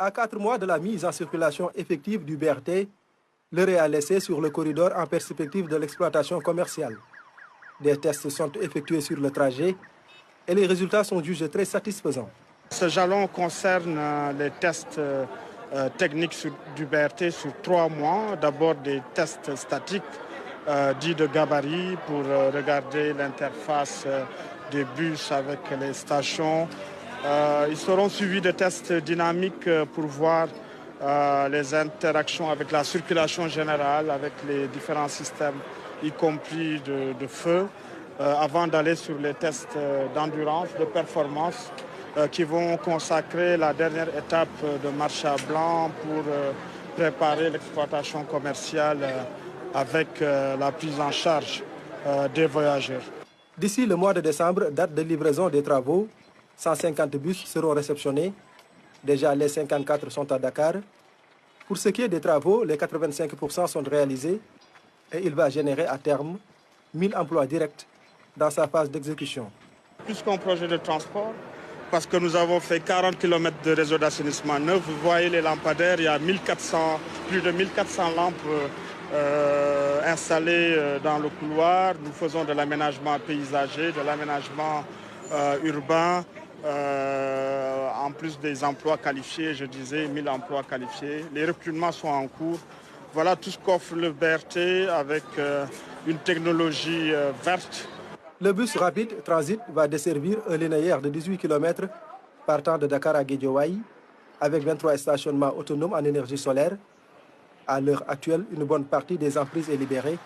À 4 mois de la mise en circulation effective du BRT, l'heure est à laisser sur le corridor en perspective de l'exploitation commerciale. Des tests sont effectués sur le trajet et les résultats sont jugés très satisfaisants. Ce jalon concerne les tests techniques du BRT sur 3 mois. D'abord des tests statiques dits de gabarit pour regarder l'interface des bus avec les stations. Ils seront suivis de tests dynamiques pour voir les interactions avec la circulation générale, avec les différents systèmes, y compris de feu, avant d'aller sur les tests d'endurance, de performance, qui vont consacrer la dernière étape de marche à blanc pour préparer l'exploitation commerciale avec la prise en charge des voyageurs. D'ici le mois de décembre, date de livraison des travaux, 150 bus seront réceptionnés. Déjà, les 54 sont à Dakar. Pour ce qui est des travaux, les 85% sont réalisés et il va générer à terme 1000 emplois directs dans sa phase d'exécution. Plus qu'un projet de transport, parce que nous avons fait 40 km de réseau d'assainissement neuf. Vous voyez les lampadaires, il y a plus de 1400 lampes installées dans le couloir. Nous faisons de l'aménagement paysager, de l'aménagement urbain, en plus des emplois qualifiés, je disais 1000 emplois qualifiés. Les recrutements sont en cours. Voilà tout ce qu'offre le BRT avec une technologie verte. Le bus rapide Transit va desservir un linéaire de 18 km partant de Dakar à Guédiawaye avec 23 stationnements autonomes en énergie solaire. À l'heure actuelle, une bonne partie des emprises est libérée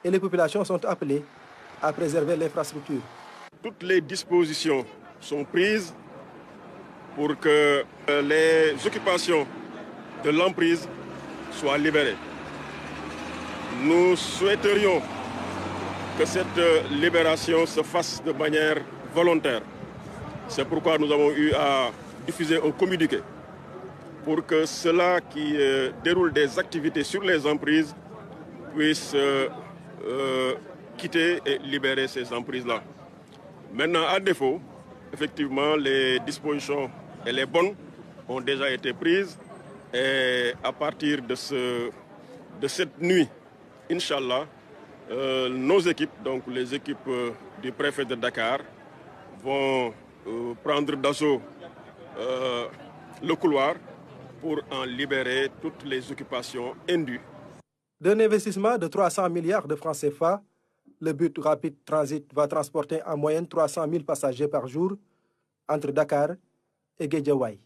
et les populations sont appelées à préserver l'infrastructure. Toutes les dispositions sont prises pour que les occupations de l'emprise soient libérées. Nous souhaiterions que cette libération se fasse de manière volontaire. C'est pourquoi nous avons eu à diffuser un communiqué pour que ceux-là qui déroulent des activités sur les emprises puissent quitter et libérer ces emprises-là. Maintenant, à défaut, effectivement, les dispositions et les bonnes ont déjà été prises et à partir de cette nuit, Inch'Allah, nos équipes, donc les équipes du préfet de Dakar, vont prendre d'assaut le couloir pour en libérer toutes les occupations indues. D'un investissement de 300 milliards de francs CFA, le bus rapide Transit va transporter en moyenne 300 000 passagers par jour entre Dakar et Guédiawaye.